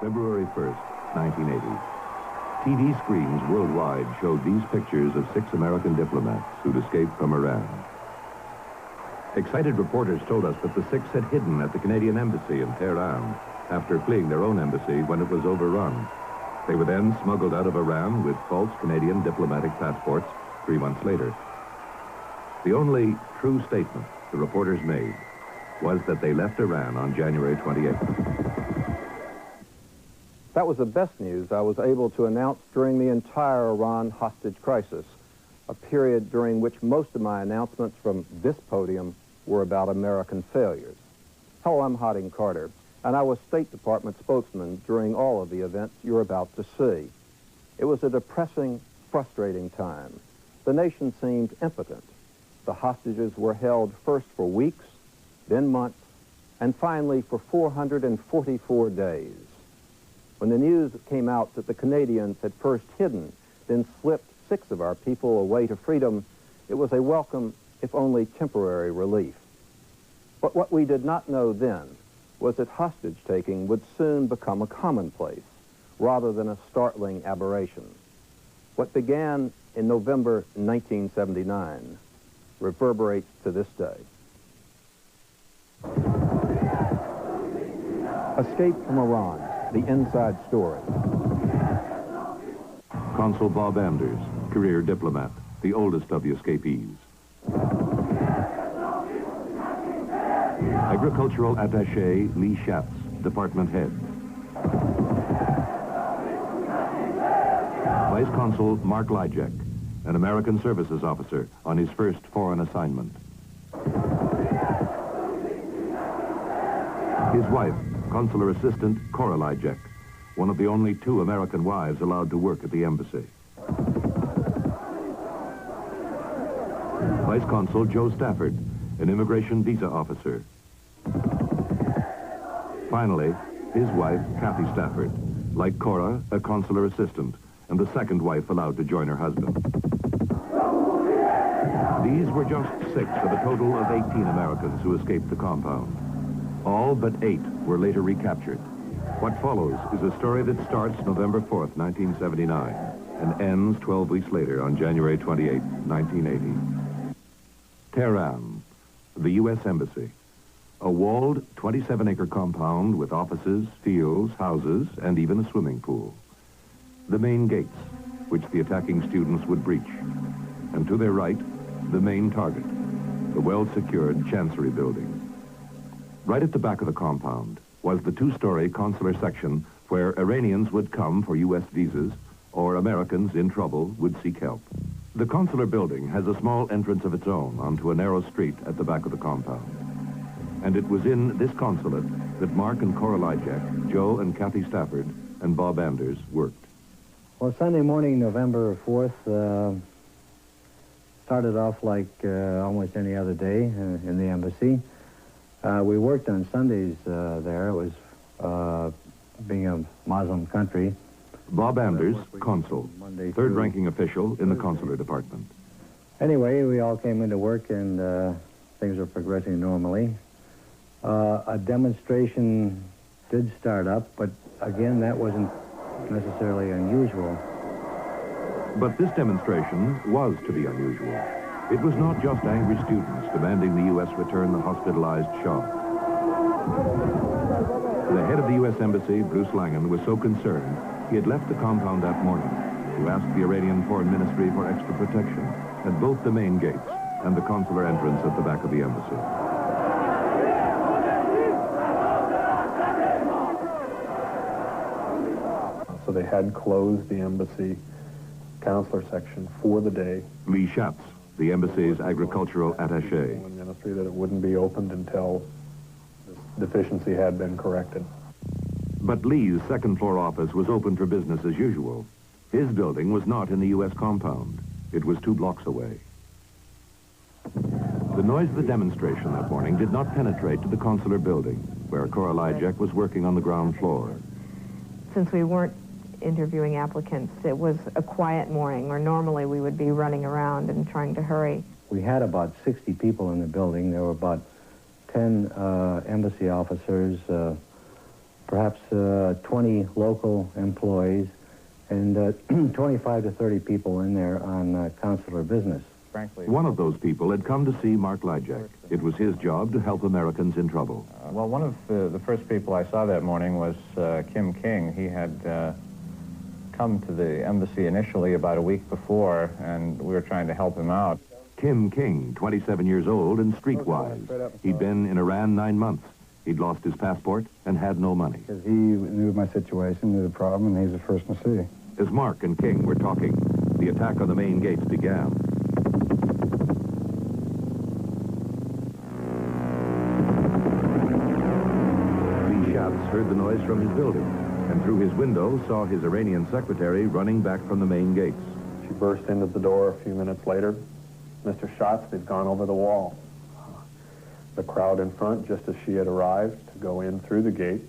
February 1st, 1980. TV screens worldwide showed these pictures of 6 American diplomats who'd escaped from Iran. Excited reporters told us that the 6 had hidden at the Canadian embassy in Tehran after fleeing their own embassy when it was overrun. They were then smuggled out of Iran with false Canadian diplomatic passports 3 months later. The only true statement the reporters made was that they left Iran on January 28th. That was the best news I was able to announce during the entire Iran hostage crisis, a period during which most of my announcements from this podium were about American failures. Hello, I'm Harding Carter, and I was State Department spokesman during all of the events you're about to see. It was a depressing, frustrating time. The nation seemed impotent. The hostages were held first for weeks, then months, and finally for 444 days. When the news came out that the Canadians had first hidden, then slipped 6 of our people away to freedom, it was a welcome, if only temporary, relief. But what we did not know then was that hostage-taking would soon become a commonplace, rather than a startling aberration. What began in November 1979 reverberates to this day. Escape from Iran, the inside story. Consul Bob Anders, career diplomat, the oldest of the escapees. Agricultural attaché Lee Schatz, department head. Vice Consul Mark Lyjek, an American services officer on his first foreign assignment. His wife, Consular Assistant Cora Lyjek, one of the only 2 American wives allowed to work at the embassy. Vice Consul Joe Stafford, an immigration visa officer. Finally, his wife, Kathy Stafford, like Cora, a consular assistant, and the second wife allowed to join her husband. These were just 6 of a total of 18 Americans who escaped the compound. All but 8 were later recaptured. What follows is a story that starts November 4th, 1979, and ends 12 weeks later on January 28, 1980. Tehran, the U.S. Embassy. A walled 27-acre compound with offices, fields, houses, and even a swimming pool. The main gates, which the attacking students would breach. And to their right, the main target, the well-secured Chancery building. Right at the back of the compound was the 2-story consular section where Iranians would come for U.S. visas or Americans in trouble would seek help. The consular building has a small entrance of its own onto a narrow street at the back of the compound. And it was in this consulate that Mark and Cora Lyjek, Joe and Kathy Stafford, and Bob Anders worked. Well, Sunday morning, November 4th, started off like almost any other day in the embassy. We worked on Sundays there. It was being a Muslim country. Bob Anders, consul, third-ranking official in the consular department. Anyway, we all came into work and things were progressing normally. A demonstration did start up, but again, that wasn't necessarily unusual. But this demonstration was to be unusual. It was not just angry students demanding the U.S. return the hospitalized Shah. The head of the U.S. Embassy, Bruce Langan, was so concerned he had left the compound that morning to ask the Iranian Foreign Ministry for extra protection at both the main gates and the consular entrance at the back of the embassy. So they had closed the embassy consular section for the day. Lee Schatz, the embassy's agricultural attaché. Ministry that it wouldn't be opened until this deficiency had been corrected. But Lee's second-floor office was open for business as usual. His building was not in the U.S. compound. It was 2 blocks away. The noise of the demonstration that morning did not penetrate to the consular building, where Cora Lyjek was working on the ground floor. Since we weren't interviewing applicants, it was a quiet morning, where normally we would be running around and trying to hurry. We had about 60 people in the building. There were about 10 embassy officers, perhaps 20 local employees, and 25 to 30 people in there on consular business. Frankly, One of those people had come to see Mark Lyjak. It was his job to help Americans in trouble. well, one of the first people I saw that morning was Kim King. He had come to the embassy initially about a week before, and we were trying to help him out. Kim King, 27 years old and streetwise. He'd been in Iran 9 months. He'd lost his passport and had no money. Because he knew my situation, knew the problem, and he's the first to see. As Mark and King were talking, the attack on the main gates began. Lee Schatz heard the noise from his building, and through his window saw his Iranian secretary running back from the main gates. She burst into the door a few minutes later. Mr. Schatz had gone over the wall. The crowd in front, just as she had arrived to go in through the gate,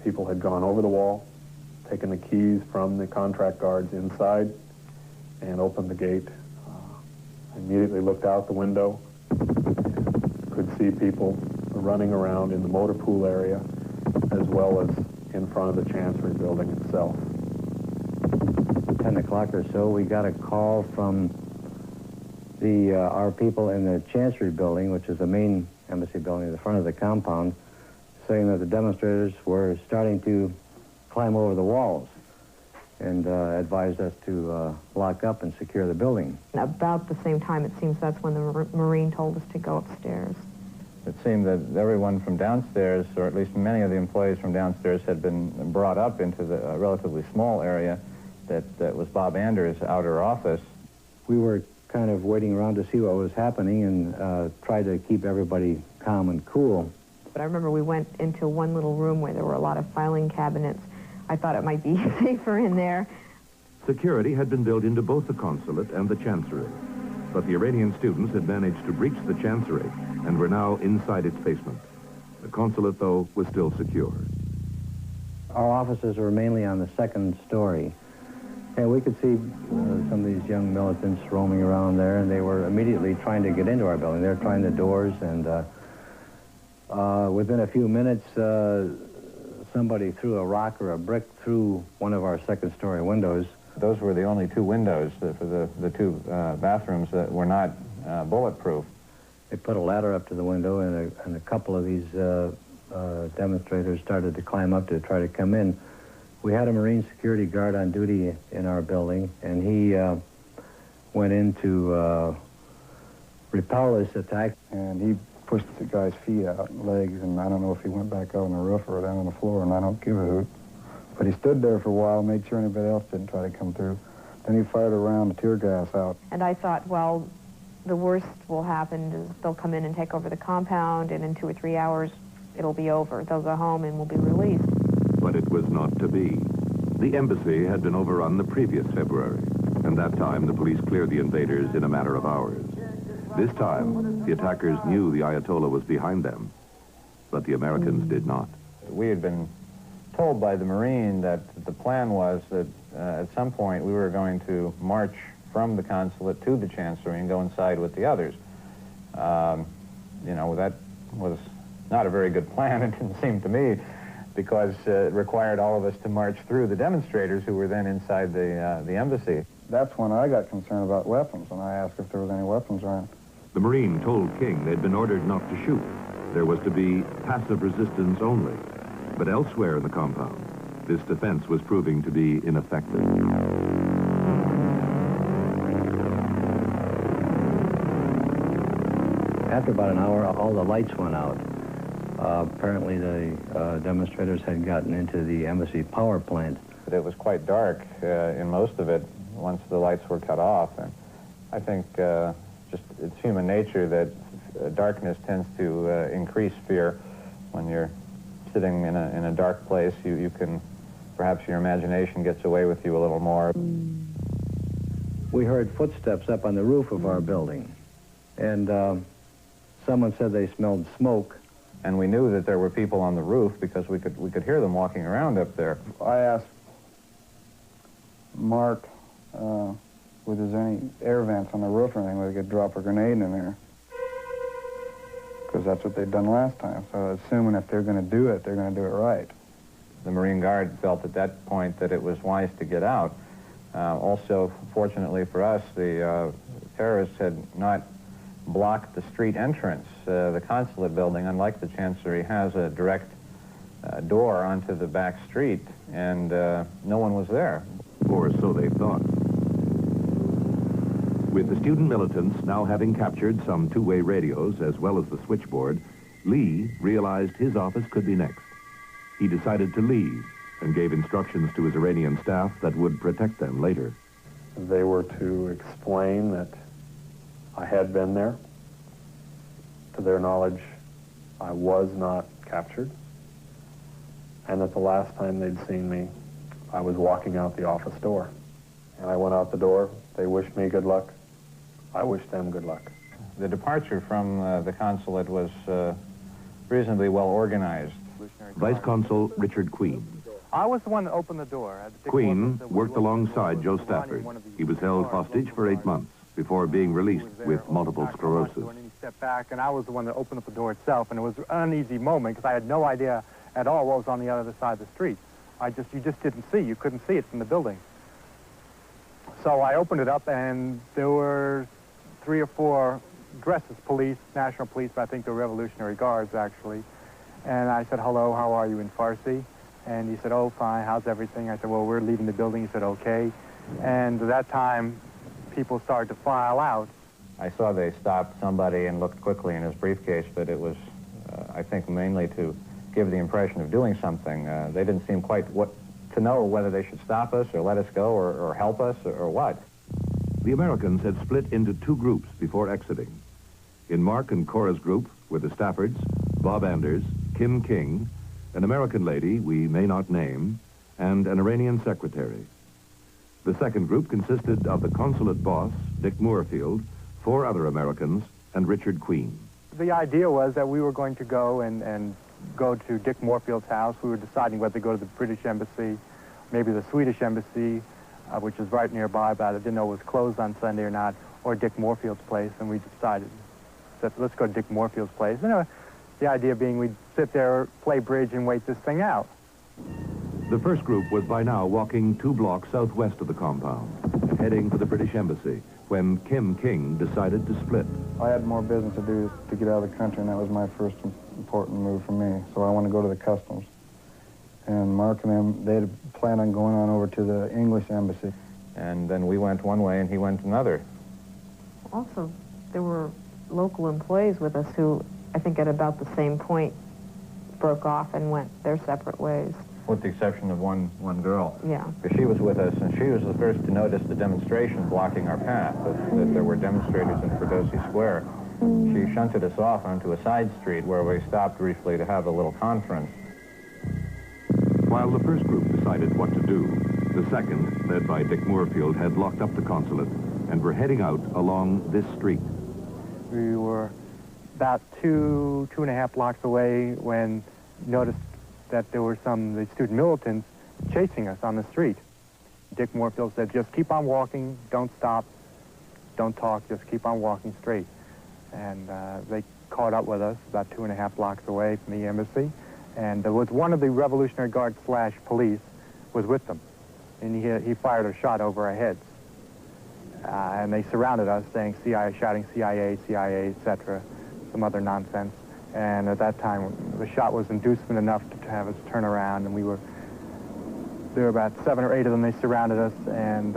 people had gone over the wall, taken the keys from the contract guards inside, and opened the gate. Immediately looked out the window, could see people running around in the motor pool area, as well as in front of the Chancery building itself. 10 o'clock or so, we got a call from our people in the Chancery building, which is the main embassy building at the front of the compound, saying that the demonstrators were starting to climb over the walls, and advised us to lock up and secure the building. About the same time, it seems that's when the Marine told us to go upstairs. It seemed that everyone from downstairs, or at least many of the employees from downstairs, had been brought up into the relatively small area that was Bob Anders' outer office. We were kind of waiting around to see what was happening and tried to keep everybody calm and cool. But I remember we went into one little room where there were a lot of filing cabinets. I thought it might be safer in there. Security had been built into both the consulate and the Chancery, but the Iranian students had managed to breach the Chancery and were now inside its basement. The consulate, though, was still secure. Our offices were mainly on the second story, and we could see some of these young militants roaming around there, and they were immediately trying to get into our building. They were trying the doors, and within a few minutes, somebody threw a rock or a brick through one of our second-story windows. Those were the only two windows for the two bathrooms that were not bulletproof. They put a ladder up to the window, and a couple of these demonstrators started to climb up to try to come in. We had a Marine security guard on duty in our building, and he went in to repel this attack. And he pushed the guy's feet out, legs, and I don't know if he went back out on the roof or down on the floor, and I don't give a hoot. But he stood there for a while, made sure anybody else didn't try to come through. Then he fired a round of tear gas out. And I thought, well, the worst will happen is they'll come in and take over the compound, and in 2 or 3 hours, it'll be over. They'll go home and we'll be released. But it was not to be. The embassy had been overrun the previous February, and that time the police cleared the invaders in a matter of hours. This time, the attackers knew the Ayatollah was behind them, but the Americans did not. We had been told by the Marine that the plan was that at some point we were going to march from the consulate to the Chancery and go inside with the others. You know, that was not a very good plan, it didn't seem to me, because it required all of us to march through the demonstrators who were then inside the embassy. That's when I got concerned about weapons, and I asked if there was any weapons around. The Marine told King they'd been ordered not to shoot. There was to be passive resistance only. But elsewhere in the compound, this defense was proving to be ineffective. After about an hour, all the lights went out. Apparently the demonstrators had gotten into the embassy power plant. It was quite dark in most of it once the lights were cut off. And I think just it's human nature that darkness tends to increase fear. When you're sitting in a dark place, you can, perhaps your imagination gets away with you a little more. We heard footsteps up on the roof of our building, and someone said they smelled smoke. And we knew that there were people on the roof because we could hear them walking around up there. I asked Mark, was there any air vents on the roof or anything where they could drop a grenade in there? because that's what they'd done last time. So assuming if they're going to do it, they're going to do it right. The Marine Guard felt at that point that it was wise to get out. Also, fortunately for us, the terrorists had not blocked the street entrance. The consulate building, unlike the Chancery, has a direct door onto the back street, and no one was there. Or so they thought. With the student militants now having captured some two-way radios as well as the switchboard, Lee realized his office could be next. He decided to leave and gave instructions to his Iranian staff that would protect them later. They were to explain that I had been there. To their knowledge, I was not captured, and that the last time they'd seen me, I was walking out the office door. And I went out the door. They wished me good luck. I wished them good luck. The departure from the consulate was reasonably well organized. Vice Consul Richard Queen. I was the one that opened the door. Queen worked alongside Joe Stafford. He was held hostage for 8 months before being released with multiple sclerosis. And he stepped back, and I was the one that opened up the door itself, and it was an uneasy moment because I had no idea at all what was on the other side of the street. You just didn't see. You couldn't see it from the building. So I opened it up, and there were 3 or 4 dressed as police, national police, but I think they're Revolutionary Guards, actually. And I said, hello, how are you, in Farsi? And he said, oh, fine, how's everything? I said, well, we're leaving the building. He said, okay. And at that time, people started to file out. I saw they stopped somebody and looked quickly in his briefcase, but it was, I think, mainly to give the impression of doing something. They didn't seem quite to know whether they should stop us or let us go or help us or what. The Americans had split into 2 groups before exiting. In Mark and Cora's group were the Staffords, Bob Anders, Kim King, an American lady we may not name, and an Iranian secretary. The second group consisted of the consulate boss, Dick Moorfield, 4 other Americans, and Richard Queen. The idea was that we were going to go and go to Dick Moorfield's house. We were deciding whether to go to the British Embassy, maybe the Swedish Embassy, which is right nearby, but I didn't know it was closed on Sunday or not, or Dick Moorfield's place, and we decided that let's go to Dick Moorfield's place. The idea being we'd sit there, play bridge, and wait this thing out. The first group was by now walking 2 blocks southwest of the compound, heading for the British Embassy, when Kim King decided to split. I had more business to do to get out of the country, and that was my first important move for me. So I want to go to the customs. And Mark and them, they had planned on going on over to the English embassy. And then we went one way and he went another. Also, there were local employees with us who, I think at about the same point, broke off and went their separate ways. With the exception of one girl. Yeah. Because she was with us, and she was the first to notice the demonstration blocking our path, that there were demonstrators in Ferdowsi Square. She shunted us off onto a side street where we stopped briefly to have a little conference. While the first group decided what to do, the second, led by Dick Moorfield, had locked up the consulate and were heading out along this street. We were about 2.5 blocks away when noticed that there were some of the student militants chasing us on the street. Dick Moorfield said, just keep on walking, don't stop, don't talk, just keep on walking straight. And they caught up with us about 2.5 blocks away from the embassy. And there was one of the Revolutionary Guard / police was with them. And he fired a shot over our heads. And they surrounded us saying CIA, shouting CIA, CIA, etc., some other nonsense. And at that time, the shot was inducement enough to have us turn around, and there were about 7 or 8 of them. They surrounded us, and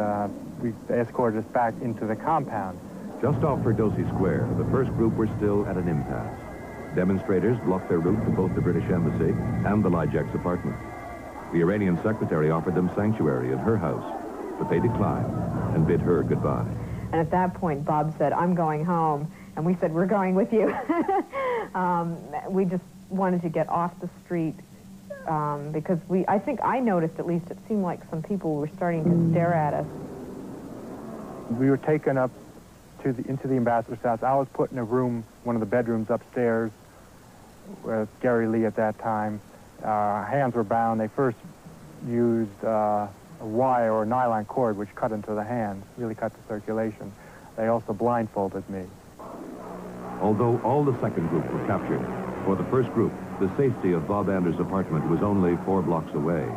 they escorted us back into the compound. Just off Ferdowsi Square, the first group were still at an impasse. Demonstrators blocked their route to both the British Embassy and the Lijek's apartment. The Iranian secretary offered them sanctuary in her house, but they declined and bid her goodbye. And at that point, Bob said, I'm going home. And we said, we're going with you. We just wanted to get off the street because I think I noticed, at least, it seemed like some people were starting to stare at us. We were taken up into the ambassador's house. I was put in a room, one of the bedrooms upstairs, with Gary Lee at that time. Our hands were bound. They first used a wire or nylon cord, which cut into the hands, really cut the circulation. They also blindfolded me. Although all the second group were captured, for the first group, the safety of Bob Anders' apartment was only 4 blocks away.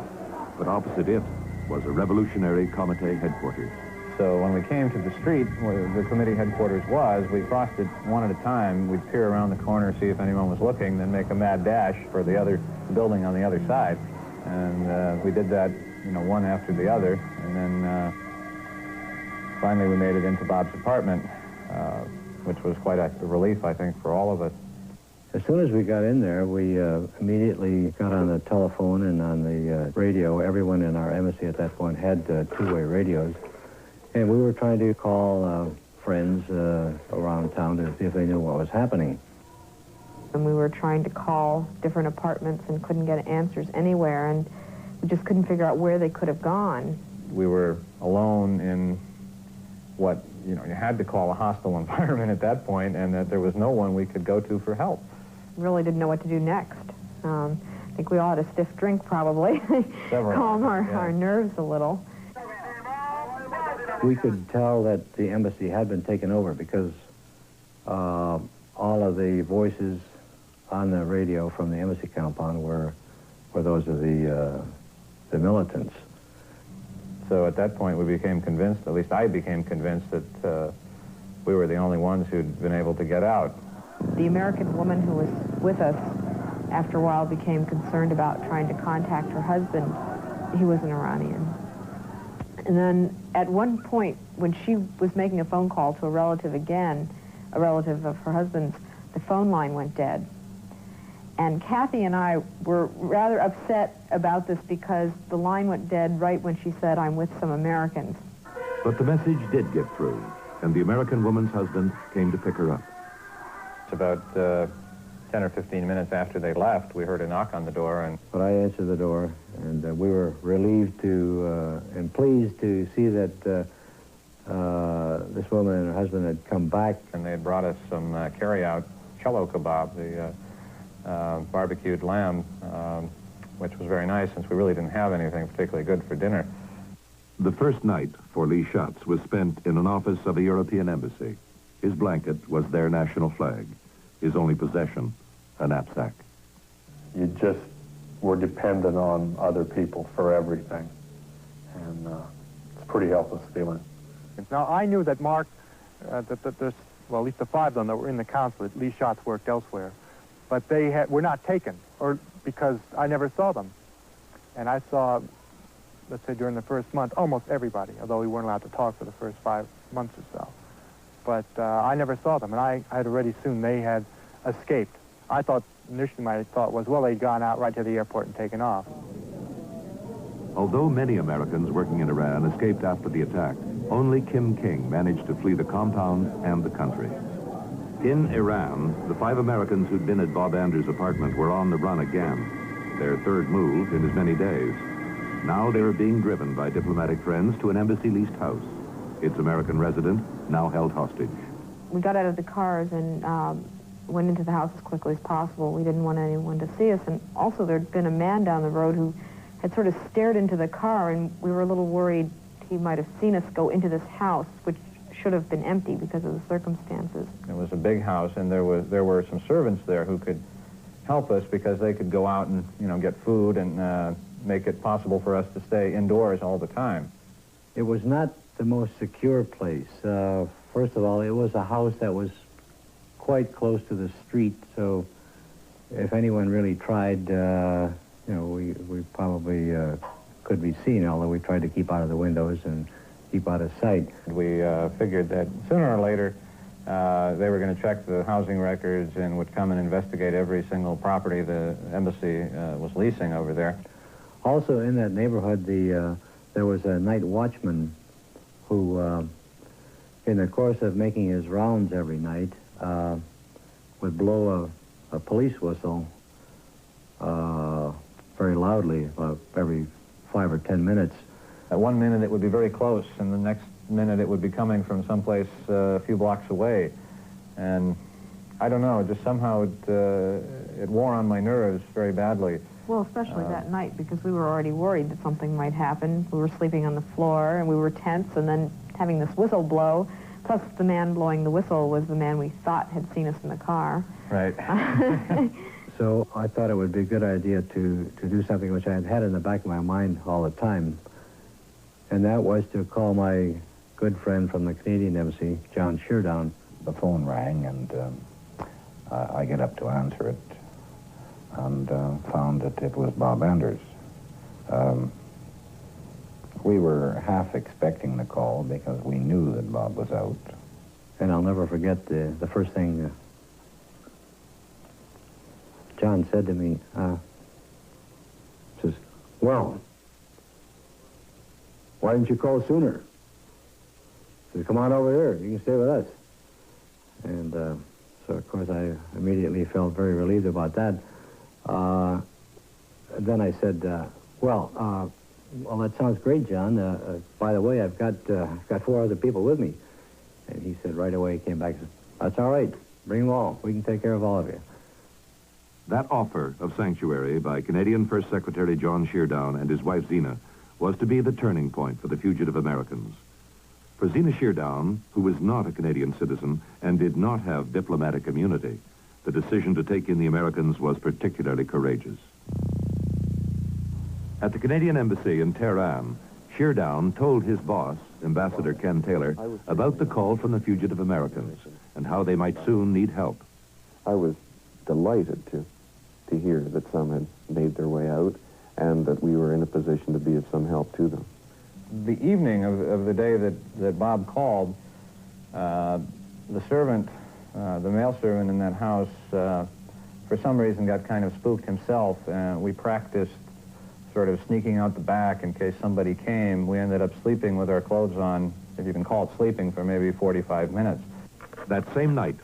But opposite it was a revolutionary comité headquarters. So when we came to the street where the committee headquarters was, we crossed it one at a time. We'd peer around the corner, see if anyone was looking, then make a mad dash for the other building on the other side. And we did that, one after the other. And then finally we made it into Bob's apartment, which was quite a relief, I think, for all of us. As soon as we got in there, we immediately got on the telephone and on the radio. Everyone in our embassy at that point had two-way radios. And we were trying to call friends around town to see if they knew what was happening. And we were trying to call different apartments and couldn't get answers anywhere, and we just couldn't figure out where they could have gone. We were alone in what, you had to call a hostile environment at that point, and that there was no one we could go to for help. Really didn't know what to do next. I think we all had a stiff drink, probably. Calm our nerves a little. We could tell that the embassy had been taken over because all of the voices on the radio from the embassy compound were those of the militants. So at that point we became convinced, at least I became convinced, that we were the only ones who'd been able to get out. The American woman who was with us after a while became concerned about trying to contact her husband. He was an Iranian. And then at one point, when she was making a phone call to a relative again, a relative of her husband's, the phone line went dead. And Kathy and I were rather upset about this because the line went dead right when she said, "I'm with some Americans." But the message did get through, and the American woman's husband came to pick her up. It's about 10 or 15 minutes after they left, we heard a knock on the door. But I answered the door, and we were relieved and pleased to see that this woman and her husband had come back. And they had brought us some carry-out cello kebab, the barbecued lamb, which was very nice since we really didn't have anything particularly good for dinner. The first night for Lee Schatz was spent in an office of a European embassy. His blanket was their national flag. His only possession, a knapsack. You just were dependent on other people for everything. And it's a pretty helpless feeling. Now, I knew that Mark, that there's, well, at least the 5 of them that were in the consulate, Lee Schatz worked elsewhere, but they were not taken, or because I never saw them. And I saw, let's say during the first month, almost everybody, although we weren't allowed to talk for the first 5 months or so. But I never saw them, and I had already assumed they had escaped. I thought, initially my thought was, well, they'd gone out right to the airport and taken off. Although many Americans working in Iran escaped after the attack, only Kim King managed to flee the compound and the country. In Iran, the 5 Americans who'd been at Bob Anders' apartment were on the run again, their third move in as many days. Now they were being driven by diplomatic friends to an embassy-leased house. Its American resident now held hostage. We got out of the cars and went into the house as quickly as possible. We didn't want anyone to see us, and also there'd been a man down the road who had sort of stared into the car, and we were a little worried he might have seen us go into this house, which should have been empty because of the circumstances. It was a big house, and there were some servants there who could help us because they could go out and get food and make it possible for us to stay indoors all the time. It was not the most secure place. First of all, it was a house that was quite close to the street, so if anyone really tried, we probably could be seen, although we tried to keep out of the windows and keep out of sight. We figured that sooner or later they were going to check the housing records and would come and investigate every single property the embassy was leasing over there. Also in that neighborhood, there was a night watchman who, in the course of making his rounds every night, would blow a police whistle very loudly every 5 or 10 minutes. At one minute it would be very close, and the next minute it would be coming from someplace a few blocks away. And I don't know, just somehow it wore on my nerves very badly. Well, especially that night, because we were already worried that something might happen. We were sleeping on the floor, and we were tense, and then having this whistle blow Plus, the man blowing the whistle was the man we thought had seen us in the car. Right. So I thought it would be a good idea to do something which I had had in the back of my mind all the time, and that was to call my good friend from the Canadian Embassy, John Sheardown. The phone rang, and I get up to answer it, and found that it was Bob Anders. We were half expecting the call because we knew that Bob was out. And I'll never forget the first thing John said to me. Says, "Well, why didn't you call sooner?" Says, "Come on over here. You can stay with us." And so, of course, I immediately felt very relieved about that. Then I said, well, that sounds great, John. By the way, I've got 4 other people with me." And he said right away, he came back and said, "That's all right. Bring them all. We can take care of all of you." That offer of sanctuary by Canadian First Secretary John Sheardown and his wife Zina was to be the turning point for the fugitive Americans. For Zina Sheardown, who was not a Canadian citizen and did not have diplomatic immunity, the decision to take in the Americans was particularly courageous. At the Canadian Embassy in Tehran, Sheardown told his boss, Ambassador Ken Taylor, about the call from the fugitive Americans and how they might soon need help. I was delighted to hear that some had made their way out and that we were in a position to be of some help to them. The evening of the day that Bob called, the servant, the male servant in that house, for some reason got kind of spooked himself, and we practiced sort of sneaking out the back in case somebody came. We ended up sleeping with our clothes on, if you can call it sleeping, for maybe 45 minutes. That same night,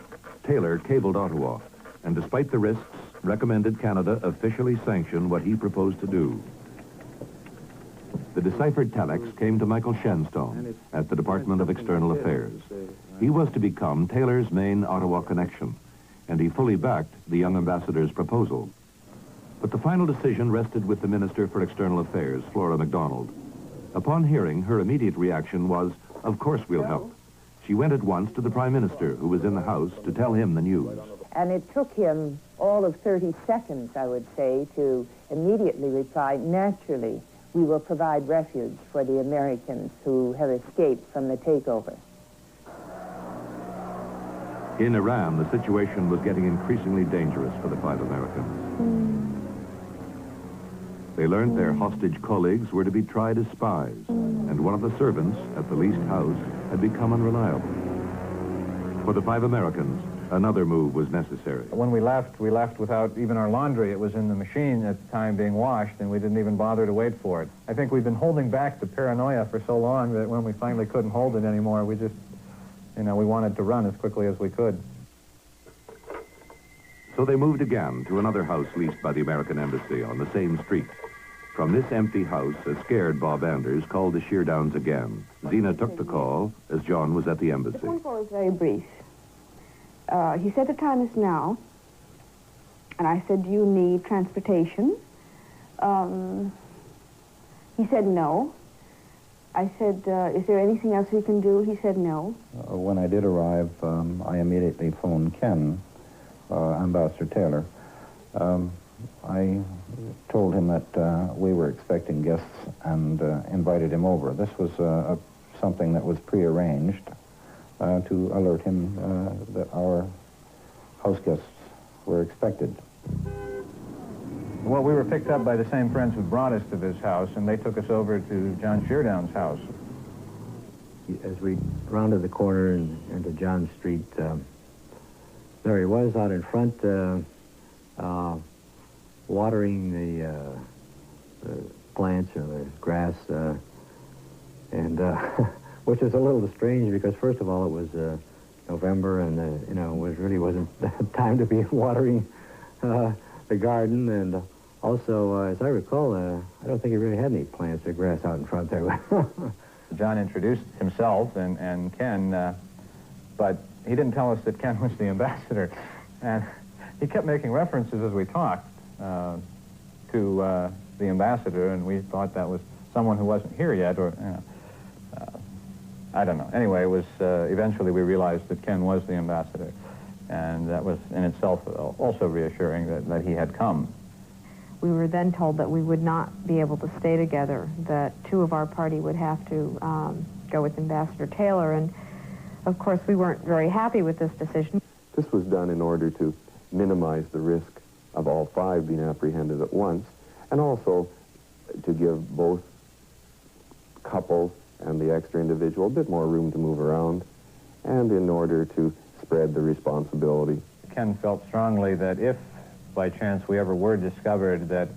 Taylor cabled Ottawa, and despite the risks, recommended Canada officially sanction what he proposed to do. The deciphered telex came to Michael Shenstone at the Department of External Affairs. He was to become Taylor's main Ottawa connection, and he fully backed the young ambassador's proposal. But the final decision rested with the Minister for External Affairs, Flora MacDonald. Upon hearing, her immediate reaction was, "Of course we'll help." She went at once to the Prime Minister, who was in the House, to tell him the news. And it took him all of 30 seconds, I would say, to immediately reply, "Naturally, we will provide refuge for the Americans who have escaped from the takeover." In Iran, the situation was getting increasingly dangerous for the 5 Americans. They learned their hostage colleagues were to be tried as spies, and one of the servants at the leased house had become unreliable. For the 5 Americans, another move was necessary. When we left without even our laundry. It was in the machine at the time being washed, and we didn't even bother to wait for it. I think we've been holding back the paranoia for so long that when we finally couldn't hold it anymore, we just, we wanted to run as quickly as we could. So they moved again to another house leased by the American Embassy on the same street. From this empty house, a scared Bob Anders called the Sheardowns again. Zina took the call as John was at the embassy. The phone call was very brief. He said the time is now, and I said, "Do you need transportation?" He said no. I said, "Is there anything else we can do?" He said no. When I did arrive, I immediately phoned Ken, Ambassador Taylor. I told him that we were expecting guests and invited him over. This was something that was prearranged to alert him that our house guests were expected. Well, we were picked up by the same friends who brought us to this house, and they took us over to John Sheardown's house. As we rounded the corner into John Street, there he was out in front, watering the plants or the grass, and which is a little strange because, first of all, it was November, and it really wasn't time to be watering the garden, and also, as I recall, I don't think he really had any plants or grass out in front there. John introduced himself and Ken, but he didn't tell us that Ken was the ambassador, and he kept making references as we talked to the ambassador, and we thought that was someone who wasn't here yet, or I don't know. Anyway, it was, eventually we realized that Ken was the ambassador. And that was in itself also reassuring that he had come. We were then told that we would not be able to stay together, that two of our party would have to go with Ambassador Taylor, and of course we weren't very happy with this decision. This was done in order to minimize the risk of all five being apprehended at once, and also to give both couples and the extra individual a bit more room to move around, and in order to spread the responsibility. Ken felt strongly that if, by chance, we ever were discovered that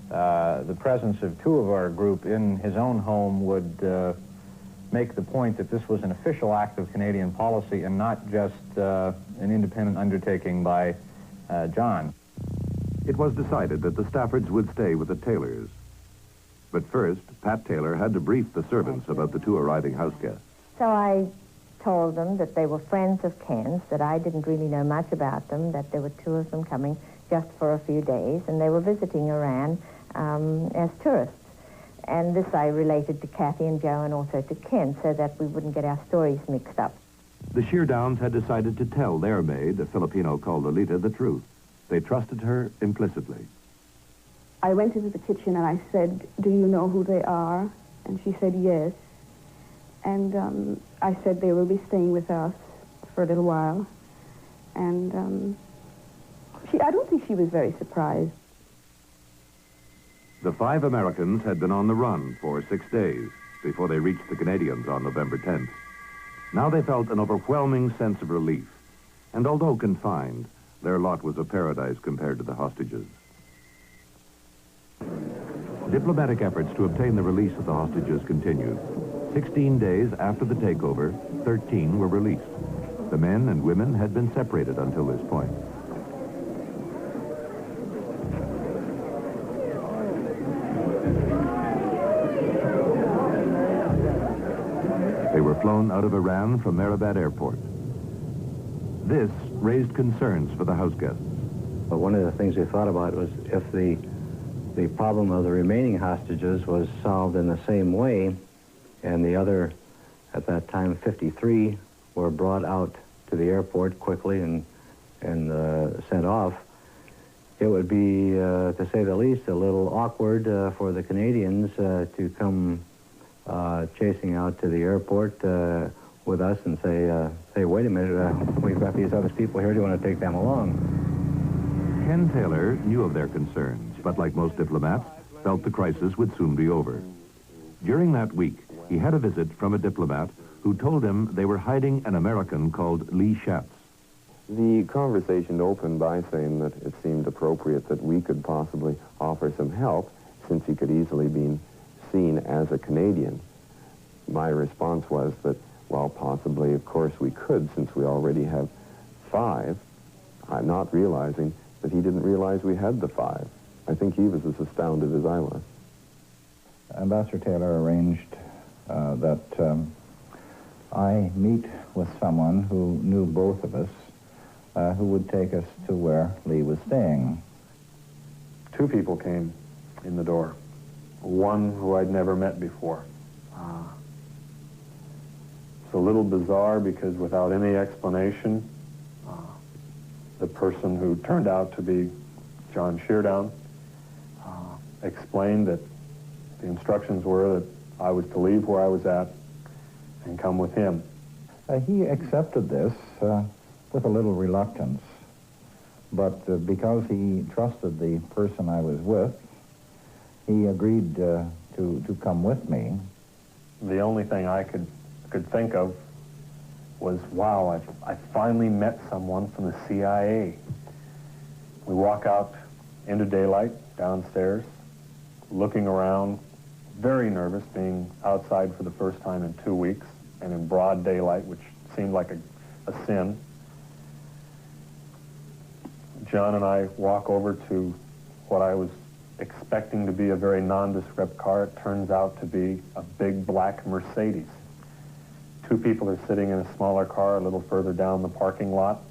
the presence of two of our group in his own home would make the point that this was an official act of Canadian policy and not just an independent undertaking by John. It was decided that the Staffords would stay with the Taylors. But first, Pat Taylor had to brief the servants about the two arriving house guests. So I told them that they were friends of Ken's, that I didn't really know much about them, that there were two of them coming just for a few days, and they were visiting Iran as tourists. And this I related to Kathy and Joe and also to Ken so that we wouldn't get our stories mixed up. The Sheardowns had decided to tell their maid, a Filipino called Lolita, the truth. They trusted her implicitly. I went into the kitchen and I said, "Do you know who they are?" And she said, "Yes." And I said they will be staying with us for a little while. And I don't think she was very surprised. The five Americans had been on the run for 6 days before they reached the Canadians on November 10th. Now they felt an overwhelming sense of relief. And although confined, their lot was a paradise compared to the hostages. Diplomatic efforts to obtain the release of the hostages continued. 16 days after the takeover, 13 were released. The men and women had been separated until this point. They were flown out of Iran from Mehrabad Airport. This raised concerns for the house guests. But one of the things we thought about was if the problem of the remaining hostages was solved in the same way, and the other, at that time, 53, were brought out to the airport quickly and sent off, it would be, to say the least, a little awkward for the Canadians to come chasing out to the airport with us and say, wait a minute, we've got these other people here, do you want to take them along? Ken Taylor knew of their concerns, but like most diplomats, felt the crisis would soon be over. During that week, he had a visit from a diplomat who told him they were hiding an American called Lee Schatz. The conversation opened by saying that it seemed appropriate that we could possibly offer some help since he could easily be seen as a Canadian. My response was that, well, possibly, of course, we could since we already have 5. I'm not realizing that he didn't realize we had the 5. I think he was as astounded as I was. Ambassador Taylor arranged that I meet with someone who knew both of us, who would take us to where Lee was staying. 2 people came in the door. One who I'd never met before. It's a little bizarre because without any explanation, the person who turned out to be John Sheardown explained that the instructions were that I was to leave where I was at and come with him. He accepted this with a little reluctance, but because he trusted the person I was with, he agreed to come with me. The only thing I could think of was, wow, I finally met someone from the CIA. We walk out into daylight downstairs, looking around, very nervous, being outside for the first time in 2 weeks, and in broad daylight, which seemed like a sin. John and I walk over to what I was expecting to be a very nondescript car. It turns out to be a big black Mercedes. 2 people are sitting in a smaller car a little further down the parking lot.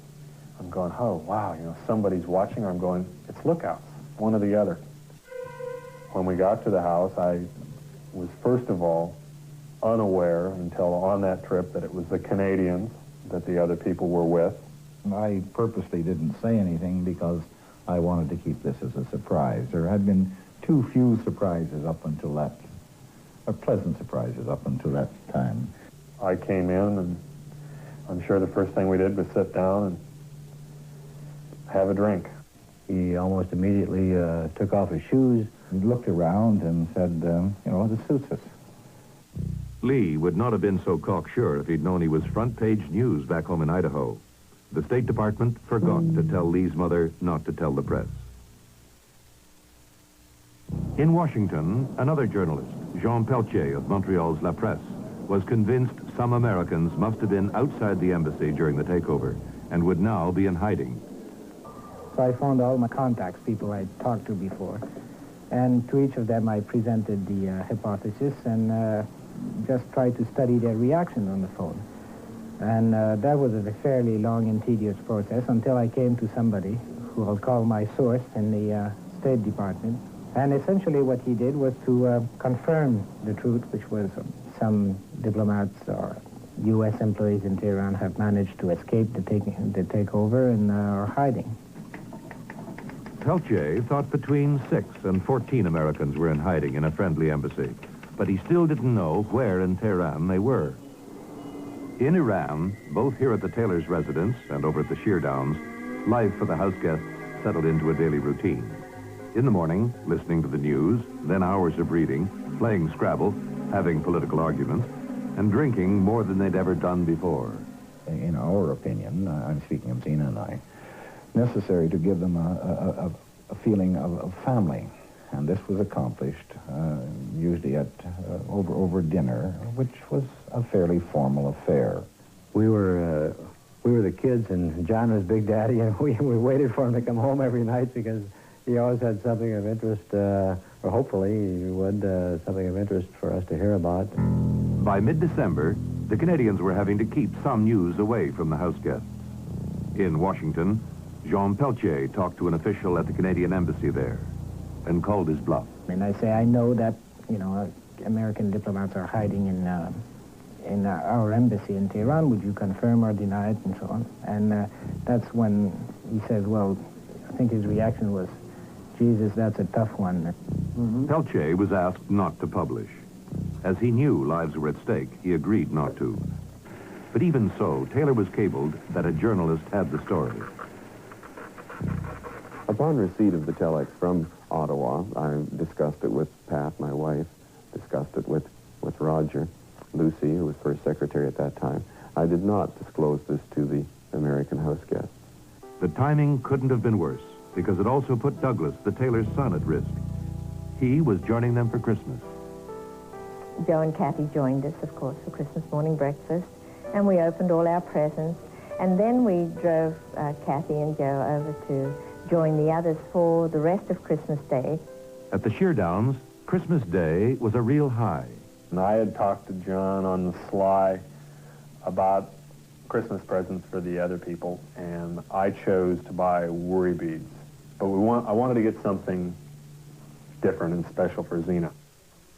I'm going, oh, wow, you know, somebody's watching. I'm going, it's lookouts, one or the other. When we got to the house, I was, first of all, unaware until on that trip that it was the Canadians that the other people were with. I purposely didn't say anything because I wanted to keep this as a surprise. There had been too few surprises up until that, pleasant surprises up until that time. I came in, and I'm sure the first thing we did was sit down and have a drink. He almost immediately took off his shoes. He looked around and said, you know, this suits us. Lee would not have been so cocksure if he'd known he was front-page news back home in Idaho. The State Department forgot to tell Lee's mother not to tell the press. In Washington, another journalist, Jean Peltier of Montreal's La Presse, was convinced some Americans must have been outside the embassy during the takeover and would now be in hiding. So I found all my contacts, people I'd talked to before, and to each of them I presented the hypothesis and just tried to study their reaction on the phone. And that was a fairly long and tedious process until I came to somebody who I'll call my source in the State Department. And essentially what he did was to confirm the truth, which was some diplomats or U.S. employees in Tehran have managed to escape the takeover and are hiding. Peltier thought between 6 and 14 Americans were in hiding in a friendly embassy, but he still didn't know where in Tehran they were. In Iran, both here at the Taylor's residence and over at the Sheardowns, life for the house guests settled into a daily routine. In the morning, listening to the news, then hours of reading, playing Scrabble, having political arguments, and drinking more than they'd ever done before. In our opinion, I'm speaking of Zina and I, necessary to give them a feeling of family. And this was accomplished usually at over dinner, which was a fairly formal affair. We were the kids, and John was Big Daddy, and we waited for him to come home every night because he always had something of interest, or hopefully he would, something of interest for us to hear about. By mid-December, the Canadians were having to keep some news away from the house guests. In Washington, Jean Peltier talked to an official at the Canadian embassy there and called his bluff. And I say, I know that, you know, American diplomats are hiding in our embassy in Tehran. Would you confirm or deny it, and so on? And that's when he says, well, I think his reaction was, Jesus, that's a tough one. Peltier was asked not to publish. As he knew lives were at stake, he agreed not to. But even so, Taylor was cabled that a journalist had the story. Upon receipt of the telex from Ottawa, I discussed it with Pat, my wife, discussed it with Roger, Lucy, who was first secretary at that time. I did not disclose this to the American house guests. The timing couldn't have been worse, because it also put Douglas, the Taylor's son, at risk. He was joining them for Christmas. Joe and Kathy joined us, of course, for Christmas morning breakfast, and we opened all our presents. And then we drove Kathy and Joe over to join the others for the rest of Christmas Day. At the Sheardowns, Christmas Day was a real high. And I had talked to John on the sly about Christmas presents for the other people, and I chose to buy worry beads. But I wanted to get something different and special for Zina.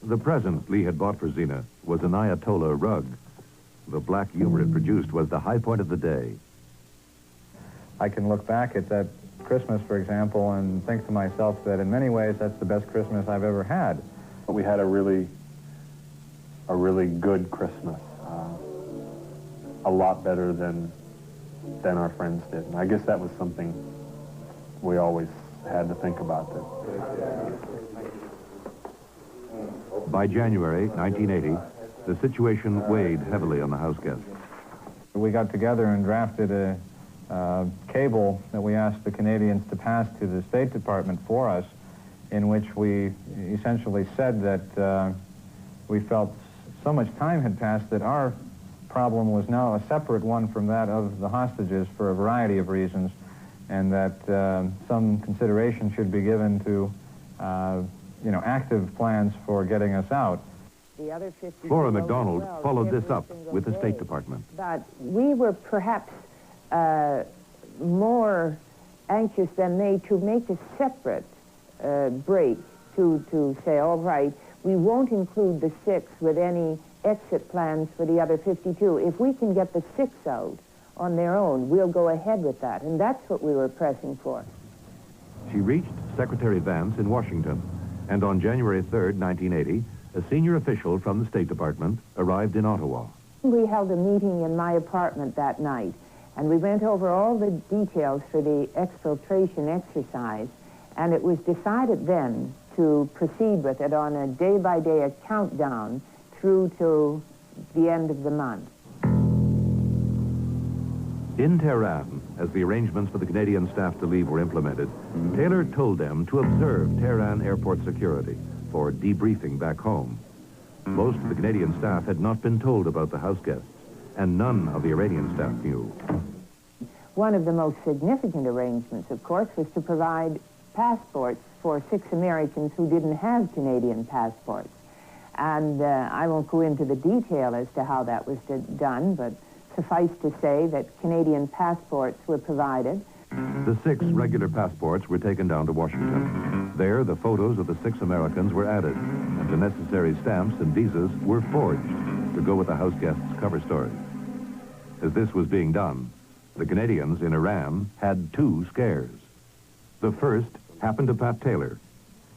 The present Lee had bought for Zina was an Ayatollah rug. The black humor it produced was the high point of the day. I can look back at that Christmas, for example, and think to myself that in many ways that's the best Christmas I've ever had. But we had a really good Christmas, a lot better than our friends did. And I guess that was something we always had to think about. By January 1980, the situation weighed heavily on the house guests. We got together and drafted a cable that we asked the Canadians to pass to the State Department for us, in which we essentially said that we felt so much time had passed that our problem was now a separate one from that of the hostages for a variety of reasons, and that some consideration should be given to active plans for getting us out. The other 50 Flora MacDonald followed this up with the State Department. But we were perhaps more anxious than they to make a separate break to say, all right, we won't include the 6 with any exit plans for the other 52. If we can get the 6 out on their own, we'll go ahead with that, and that's what we were pressing for. She reached Secretary Vance in Washington, and on January 3rd, 1980, a senior official from the State Department arrived in Ottawa. We held a meeting in my apartment that night, and we went over all the details for the exfiltration exercise, and it was decided then to proceed with it on a day-by-day countdown through to the end of the month. In Tehran, as the arrangements for the Canadian staff to leave were implemented, Taylor told them to observe Tehran airport security for debriefing back home. Most of the Canadian staff had not been told about the house guests, and none of the Iranian staff knew. One of the most significant arrangements, of course, was to provide passports for 6 Americans who didn't have Canadian passports. And I won't go into the detail as to how that was done, but suffice to say that Canadian passports were provided. The 6 regular passports were taken down to Washington. There, the photos of the 6 Americans were added, and the necessary stamps and visas were forged to go with the house guests' cover story. As this was being done, the Canadians in Iran had 2 scares. The first happened to Pat Taylor.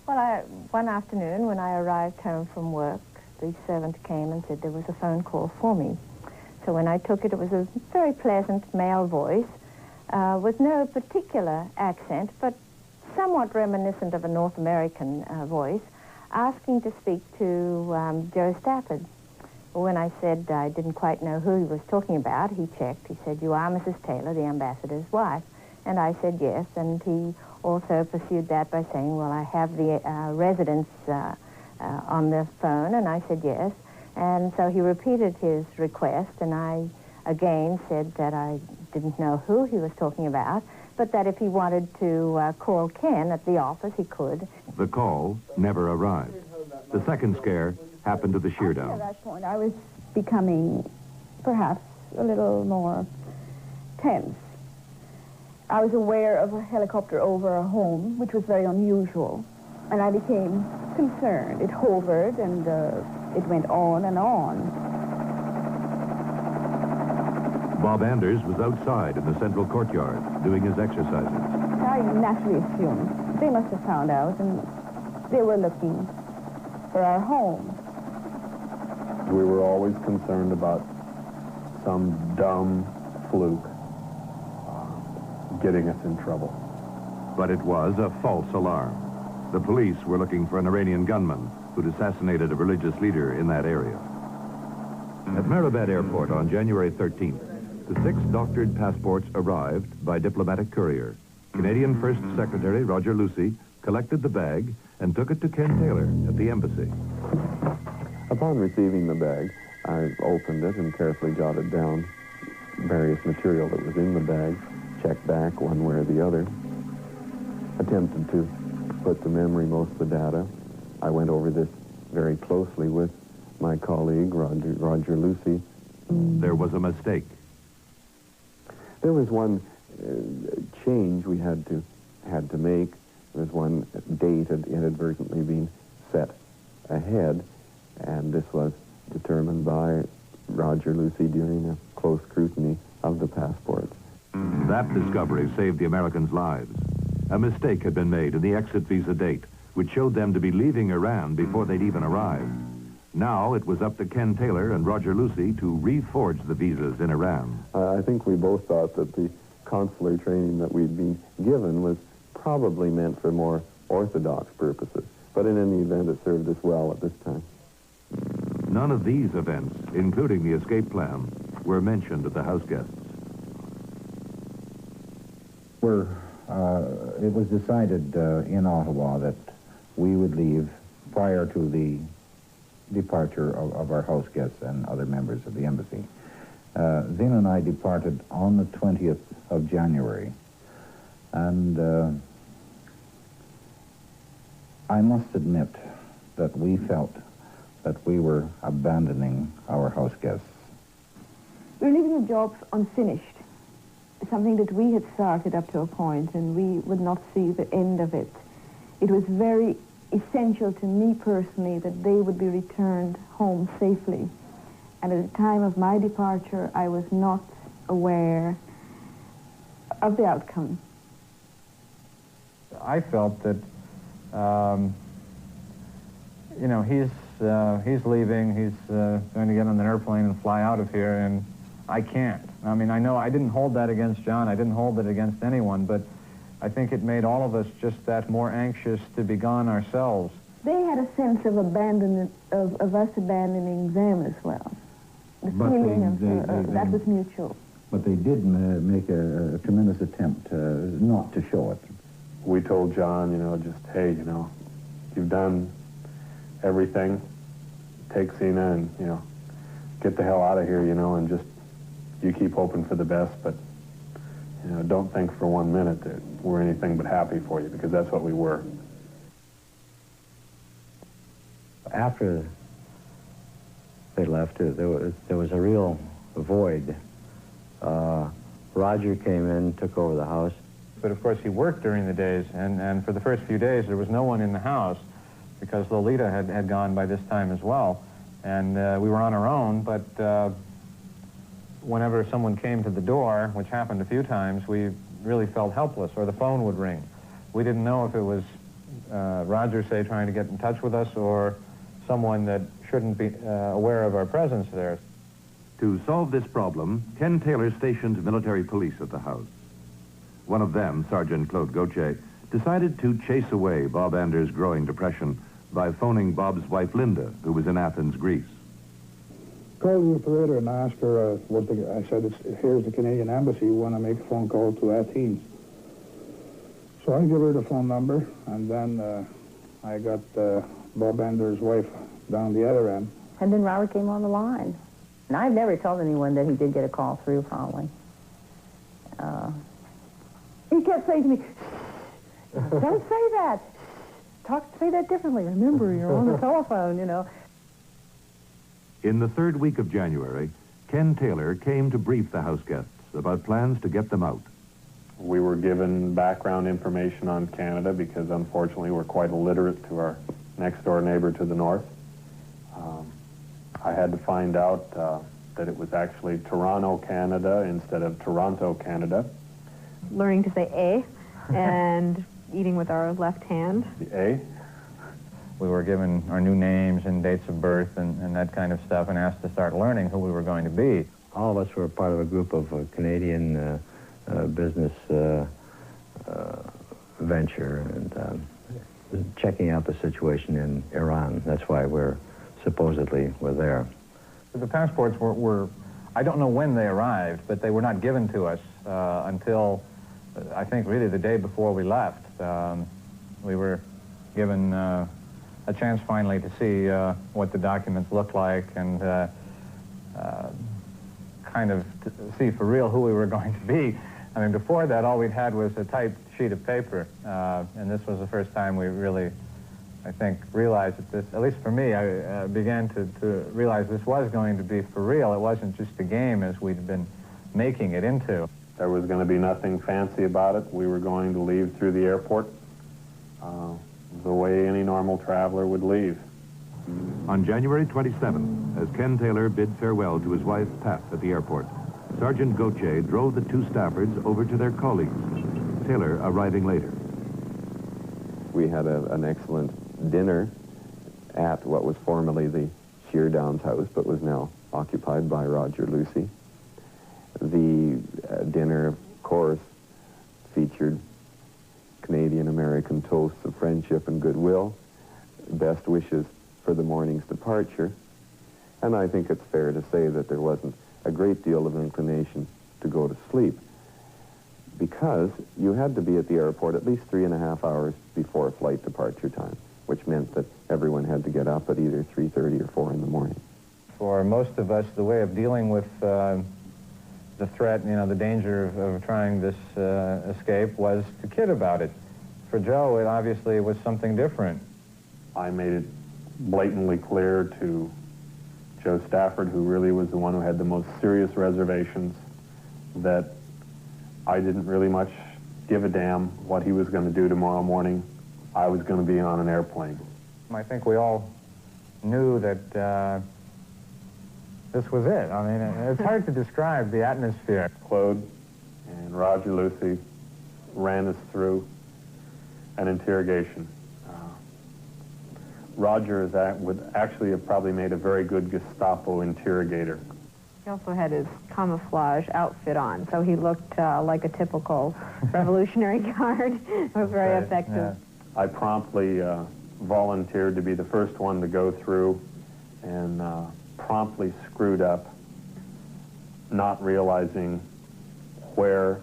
Well, one afternoon when I arrived home from work, the servant came and said there was a phone call for me. So when I took it, it was a very pleasant male voice with no particular accent, but somewhat reminiscent of a North American voice, asking to speak to Joe Stafford. When I said I didn't quite know who he was talking about, he checked. He said, "You are Mrs. Taylor, the ambassador's wife." And I said yes, and he also pursued that by saying, "Well, I have the residence on the phone," and I said yes. And so he repeated his request, and I again said that I didn't know who he was talking about, but that if he wanted to call Ken at the office, he could. The call never arrived. The second scare happened to the Sheardown. At that point, I was becoming perhaps a little more tense. I was aware of a helicopter over our home, which was very unusual, and I became concerned. It hovered, and it went on and on. Bob Anders was outside in the central courtyard doing his exercises. I naturally assumed they must have found out, and they were looking for our home. We were always concerned about some dumb fluke getting us in trouble. But it was a false alarm. The police were looking for an Iranian gunman who'd assassinated a religious leader in that area. At Maribed Airport on January 13th, the 6 doctored passports arrived by diplomatic courier. Canadian First Secretary Roger Lucey collected the bag and took it to Ken Taylor at the embassy. Upon receiving the bag, I opened it and carefully jotted down various material that was in the bag, checked back one way or the other, attempted to put to memory most of the data. I went over this very closely with my colleague, Roger Lucey. There was a mistake. There was one change we had to make. There was one date had inadvertently been set ahead, and this was determined by Roger Lucey during a close scrutiny of the passports. That discovery saved the Americans' lives. A mistake had been made in the exit visa date, which showed them to be leaving Iran before they'd even arrived. Now it was up to Ken Taylor and Roger Lucey to reforge the visas in Iran. I think we both thought that the consular training that we'd been given was probably meant for more orthodox purposes. But in any event, it served us well at this time. None of these events, including the escape plan, were mentioned to the house guests. It was decided in Ottawa that we would leave prior to the departure of our house guests and other members of the embassy. Zina and I departed on the 20th of January, and I must admit that we felt that we were abandoning our house guests. We were leaving the job unfinished, something that we had started up to a point, and we would not see the end of it. It was very essential to me personally that they would be returned home safely. And at the time of my departure, I was not aware of the outcome. I felt that, you know, he's leaving, he's going to get on an airplane and fly out of here, and I can't. I mean, I know I didn't hold that against John, I didn't hold it against anyone, but I think it made all of us just that more anxious to be gone ourselves. They had a sense of abandonment, of us abandoning them as well. The But feeling that was mutual. But they did make a tremendous attempt not to show it. We told John, you know, just, hey, you know, you've done everything. Take Cena and, you know, get the hell out of here, you know, and just, you keep hoping for the best, but, you know, don't think for 1 minute that we're anything but happy for you, because that's what we were. After they left, there was a real void. Roger came in, took over the house. But of course he worked during the days, and for the first few days there was no one in the house because Lolita had gone by this time as well. And we were on our own, but whenever someone came to the door, which happened a few times, we really felt helpless, or the phone would ring. We didn't know if it was Roger, say, trying to get in touch with us, or someone that shouldn't be aware of our presence there. To solve this problem, Ken Taylor stationed military police at the house. One of them, Sergeant Claude Gauthier, decided to chase away Bob Anders' growing depression by phoning Bob's wife, Linda, who was in Athens, Greece. Called the operator and asked her I said, here's the Canadian Embassy, you want to make a phone call to Athens. So I give her the phone number, and then I got Bob Anders' wife down the other end. And then Robert came on the line. And I've never told anyone that he did get a call through finally. He kept saying to me, don't say that. Say that differently. Remember, you're on the telephone, you know. In the third week of January, Ken Taylor came to brief the house guests about plans to get them out. We were given background information on Canada because, unfortunately, we're quite illiterate to our next-door neighbor to the north. I had to find out that it was actually Toronto, Canada, instead of Toronto, Canada. Learning to say A and eating with our left hand. The A. We were given our new names and dates of birth and that kind of stuff, and asked to start learning who we were going to be. All of us were part of a group of Canadian business venture and checking out the situation in Iran. That's why we're supposedly there. The passports were, I don't know when they arrived, but they were not given to us until, I think, really the day before we left. We were given a chance finally to see what the documents looked like and kind of to see for real who we were going to be. I mean, before that, all we'd had was a typed sheet of paper, and this was the first time we really, I think, realized that this, at least for me, I began to realize this was going to be for real. It wasn't just a game as we'd been making it into. There was going to be nothing fancy about it. We were going to leave through the airport the way any normal traveler would leave. On January 27, as Ken Taylor bid farewell to his wife, Pat, at the airport, Sergeant Gauthier drove the two Staffords over to their colleagues, Taylor arriving later. We had an excellent dinner at what was formerly the Sheardowns house, but was now occupied by Roger Lucy. The dinner, of course, featured Canadian-American toasts of friendship and goodwill, best wishes for the morning's departure, and I think it's fair to say that there wasn't a great deal of inclination to go to sleep, because you had to be at the airport at least 3.5 hours before flight departure time, which meant that everyone had to get up at either 3:30 or 4 in the morning. For most of us, the way of dealing with the threat, you know, the danger of trying this escape was to kid about it. For Joe, it obviously was something different. I made it blatantly clear to Joe Stafford, who really was the one who had the most serious reservations, that I didn't really much give a damn what he was going to do tomorrow morning. I was going to be on an airplane. I think we all knew that this was it. I mean, it's hard to describe the atmosphere. Claude and Roger Lucy ran us through an interrogation. Roger would actually have probably made a very good Gestapo interrogator. He also had his camouflage outfit on, so he looked like a typical Revolutionary Guard. It was very effective. Yeah. I promptly volunteered to be the first one to go through and promptly screwed up, not realizing where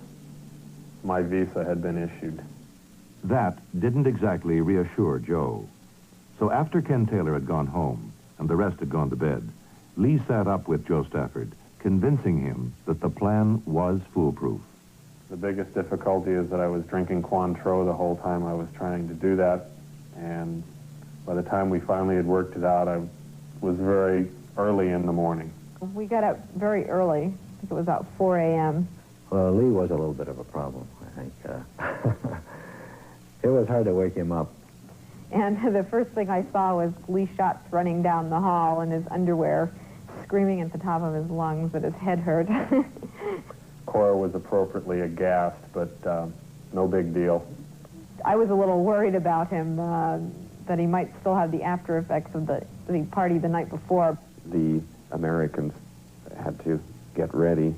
my visa had been issued. That didn't exactly reassure Joe. So after Ken Taylor had gone home and the rest had gone to bed, Lee sat up with Joe Stafford, convincing him that the plan was foolproof. The biggest difficulty is that I was drinking Cointreau the whole time I was trying to do that, and by the time we finally had worked it out, I was very early in the morning. We got up very early. I think it was about 4 a.m. Well, Lee was a little bit of a problem, I think. It was hard to wake him up. And the first thing I saw was Lee Schatz running down the hall in his underwear, screaming at the top of his lungs that his head hurt. Cora was appropriately aghast, but no big deal. I was a little worried about him, that he might still have the after effects of the party the night before. The Americans had to get ready,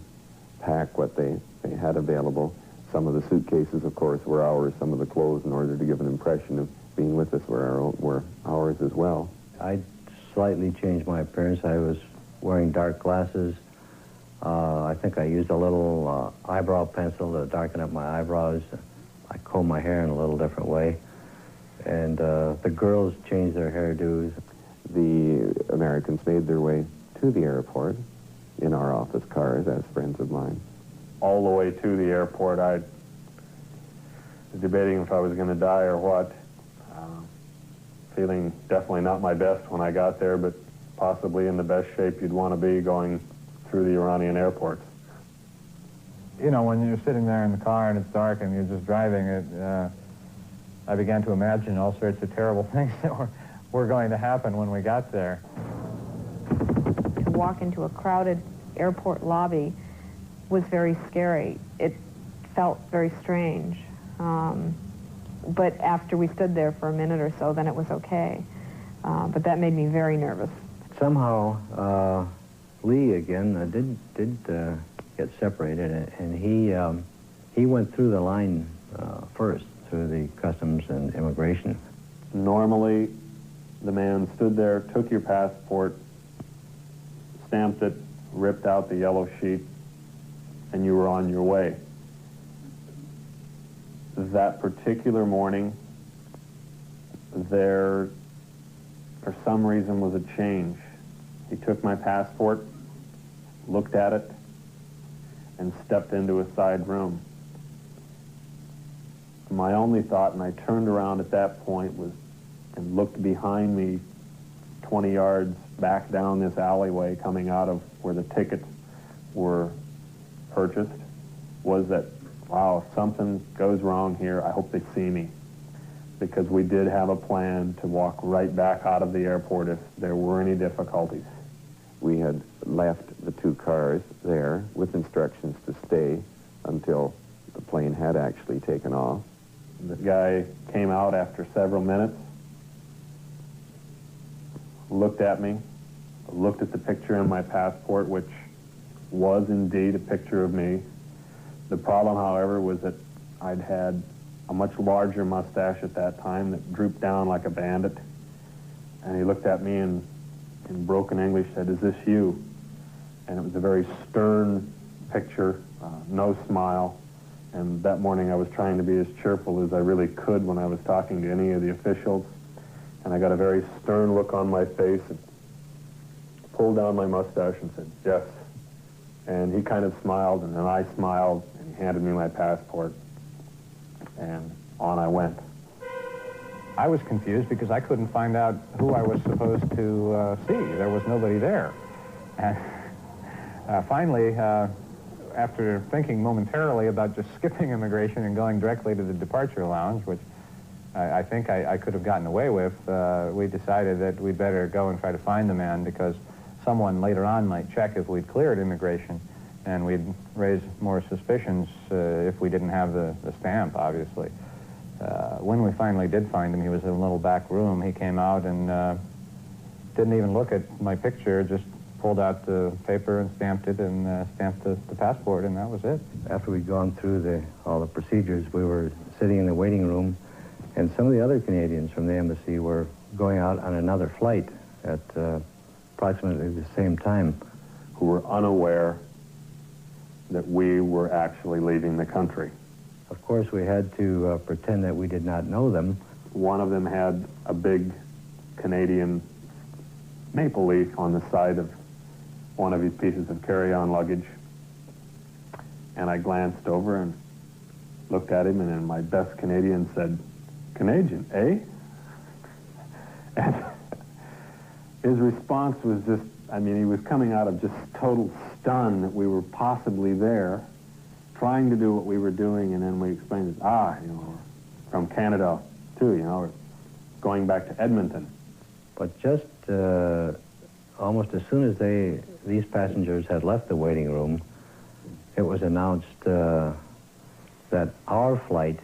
pack what they had available. Some of the suitcases, of course, were ours. Some of the clothes, in order to give an impression of being with us, were ours as well. I slightly changed my appearance. I was wearing dark glasses. I think I used a little eyebrow pencil to darken up my eyebrows. I combed my hair in a little different way. And the girls changed their hairdos. The Americans made their way to the airport in our office cars as friends of mine. All the way to the airport, I was debating if I was going to die or what. Feeling definitely not my best when I got there, but possibly in the best shape you'd want to be going through the Iranian airports. You know, when you're sitting there in the car and it's dark and you're just driving it, I began to imagine all sorts of terrible things that were going to happen when we got there. To walk into a crowded airport lobby was very scary. It felt very strange. But after we stood there for a minute or so, then it was okay. But that made me very nervous. Somehow, Lee again did get separated, and he went through the line first, through the customs and immigration. Normally, the man stood there, took your passport, stamped it, ripped out the yellow sheet, and you were on your way. That particular morning, there, for some reason, was a change. He took my passport, looked at it, and stepped into a side room. My only thought, and I turned around at that point, was and looked behind me 20 yards back down this alleyway coming out of where the tickets were purchased, was that, wow, if something goes wrong here, I hope they see me. Because we did have a plan to walk right back out of the airport if there were any difficulties. We had left the two cars there with instructions to stay until the plane had actually taken off. The guy came out after several minutes, looked at me, looked at the picture in my passport, which was indeed a picture of me. The problem, however, was that I'd had a much larger mustache at that time that drooped down like a bandit. And he looked at me and in broken English said, "Is this you?" And it was a very stern picture, no smile. And that morning I was trying to be as cheerful as I really could when I was talking to any of the officials. And I got a very stern look on my face and pulled down my mustache and said, "Yes." And he kind of smiled, and then I smiled, and he handed me my passport. And on I went. I was confused because I couldn't find out who I was supposed to see. There was nobody there. And finally, after thinking momentarily about just skipping immigration and going directly to the departure lounge, which I think I could have gotten away with, we decided that we'd better go and try to find the man because someone later on might check if we'd cleared immigration, and we'd raise more suspicions if we didn't have the stamp, obviously. When we finally did find him, he was in a little back room. He came out and didn't even look at my picture, just pulled out the paper and stamped it and stamped the passport, and that was it. After we'd gone through all the procedures, we were sitting in the waiting room, and some of the other Canadians from the embassy were going out on another flight at approximately the same time. Who were unaware that we were actually leaving the country. Of course, we had to pretend that we did not know them. One of them had a big Canadian maple leaf on the side of one of his pieces of carry-on luggage. And I glanced over and looked at him, and in my best Canadian said, "Canadian, eh?" And his response was just, I mean, he was coming out of just total stun that we were possibly there, trying to do what we were doing, and then we explained it, we're from Canada too, we're going back to Edmonton. But just almost as soon as these passengers had left the waiting room, it was announced that our flight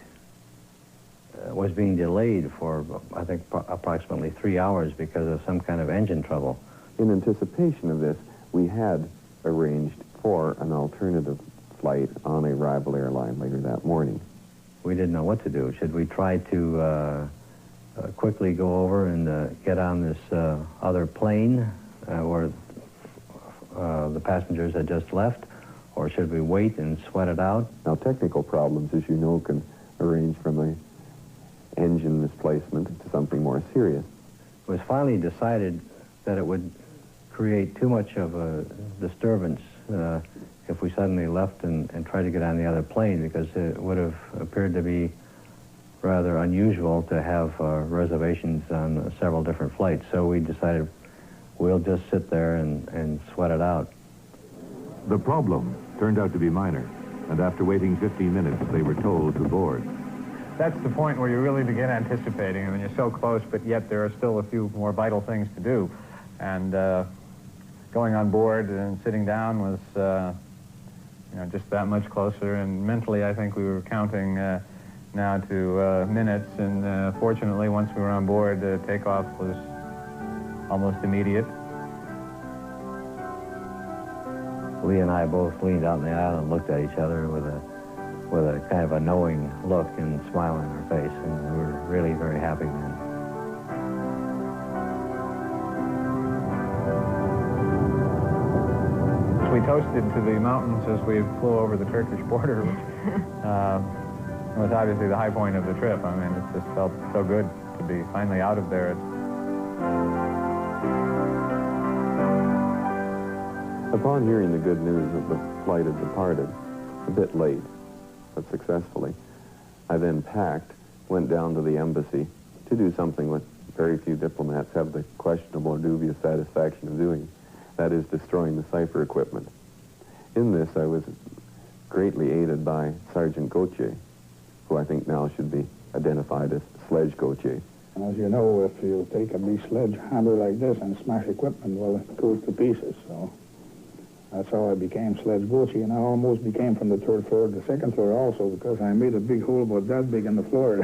was being delayed for, I think, approximately 3 hours because of some kind of engine trouble. In anticipation of this, we had arranged for an alternative flight on a rival airline later that morning. We didn't know what to do. Should we try to quickly go over and get on this other plane where the passengers had just left, or should we wait and sweat it out? Now, technical problems, as you know, can range from a engine misplacement to something more serious. It was finally decided that it would create too much of a disturbance if we suddenly left and tried to get on the other plane, because it would have appeared to be rather unusual to have reservations on several different flights. So we decided we'll just sit there and sweat it out. The problem turned out to be minor, and after waiting 15 minutes, they were told to board. That's the point where you really begin anticipating. I mean, you're so close, but yet there are still a few more vital things to do. And going on board and sitting down was, just that much closer. And mentally, I think we were counting now to minutes. And fortunately, once we were on board, takeoff was almost immediate. Lee and I both leaned out in the aisle and looked at each other with a kind of a knowing look and smile on our face, and we were really very happy then. We toasted to the mountains as we flew over the Turkish border, which was obviously the high point of the trip. I mean, it just felt so good to be finally out of there. Upon hearing the good news that the flight had departed, a bit late, but successfully, I then packed, went down to the embassy to do something that very few diplomats have the questionable or dubious satisfaction of doing. That is, destroying the cipher equipment. In this, I was greatly aided by Sergeant Gauthier, who I think now should be identified as Sledge Gauthier. And as you know, if you take a big sledgehammer like this and smash equipment, well, it goes to pieces, so that's how I became Sledge Gauthier, and I almost became from the third floor to the second floor also, because I made a big hole about that big in the floor.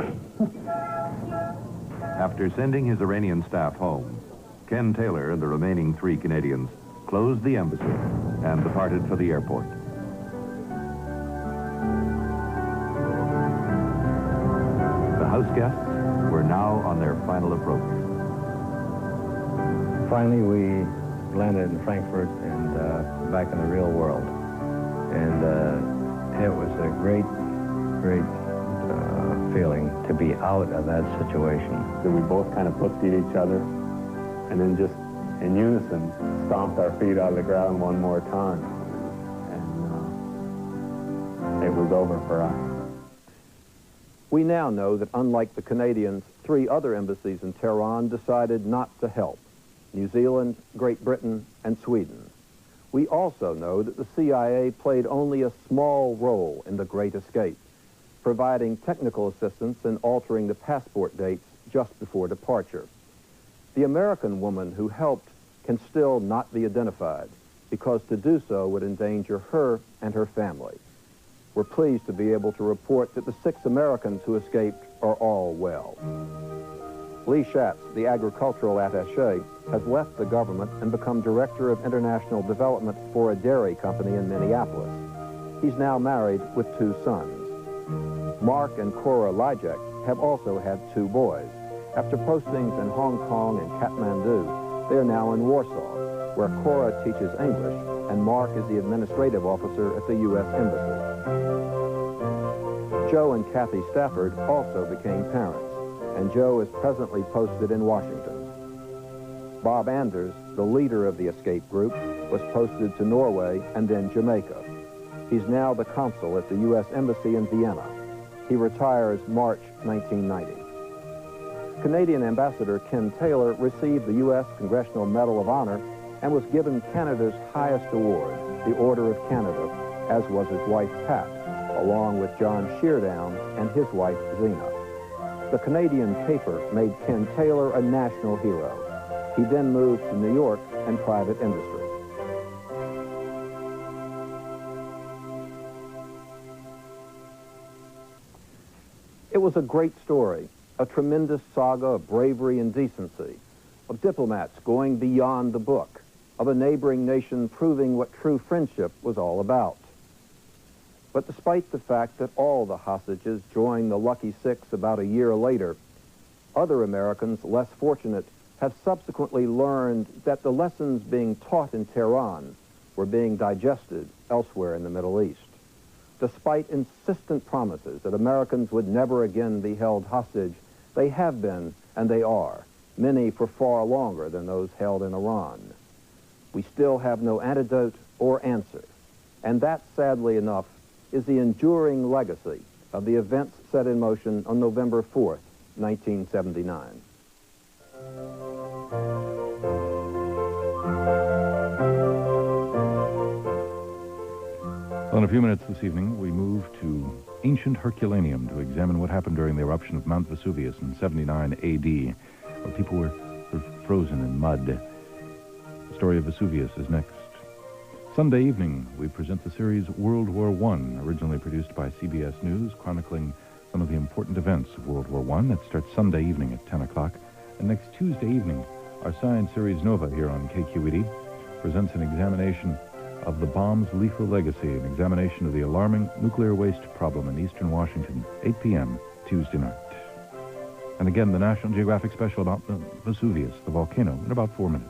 After sending his Iranian staff home, Ken Taylor and the remaining 3 Canadians closed the embassy and departed for the airport. The house guests were now on their final approach. Finally, we landed in Frankfurt and back in the real world. And it was a great feeling to be out of that situation. Then we both kind of looked at each other and then just in unison stomped our feet on the ground one more time. And it was over for us. We now know that unlike the Canadians, 3 other embassies in Tehran decided not to help: New Zealand, Great Britain, and Sweden. We also know that the CIA played only a small role in the Great Escape, providing technical assistance in altering the passport dates just before departure. The American woman who helped can still not be identified, because to do so would endanger her and her family. We're pleased to be able to report that the 6 Americans who escaped are all well. Lee Schatz, the agricultural attaché, has left the government and become director of international development for a dairy company in Minneapolis. He's now married with 2 sons. Mark and Cora Lijek have also had 2 boys. After postings in Hong Kong and Kathmandu, they are now in Warsaw, where Cora teaches English and Mark is the administrative officer at the U.S. Embassy. Joe and Kathy Stafford also became parents, and Joe is presently posted in Washington. Bob Anders, the leader of the escape group, was posted to Norway and then Jamaica. He's now the consul at the U.S. Embassy in Vienna. He retires March 1990. Canadian Ambassador Ken Taylor received the U.S. Congressional Medal of Honor and was given Canada's highest award, the Order of Canada, as was his wife Pat, along with John Sheardown and his wife Zena. The Canadian paper made Ken Taylor a national hero. He then moved to New York and private industry. It was a great story, a tremendous saga of bravery and decency, of diplomats going beyond the book, of a neighboring nation proving what true friendship was all about. But despite the fact that all the hostages joined the Lucky 6 about a year later, other Americans less fortunate have subsequently learned that the lessons being taught in Tehran were being digested elsewhere in the Middle East. Despite insistent promises that Americans would never again be held hostage, they have been, and they are, many for far longer than those held in Iran. We still have no antidote or answer, and that, sadly enough, is the enduring legacy of the events set in motion on November 4th, 1979. Well, in a few minutes this evening, we move to ancient Herculaneum to examine what happened during the eruption of Mount Vesuvius in 79 A.D., where people were frozen in mud. The story of Vesuvius is next. Sunday evening, we present the series World War I, originally produced by CBS News, chronicling some of the important events of World War I. That starts Sunday evening at 10 o'clock. And next Tuesday evening, our science series Nova here on KQED presents an examination of the bomb's lethal legacy, an examination of the alarming nuclear waste problem in eastern Washington, 8 p.m. Tuesday night. And again, the National Geographic special about Vesuvius, the volcano, in about 4 minutes.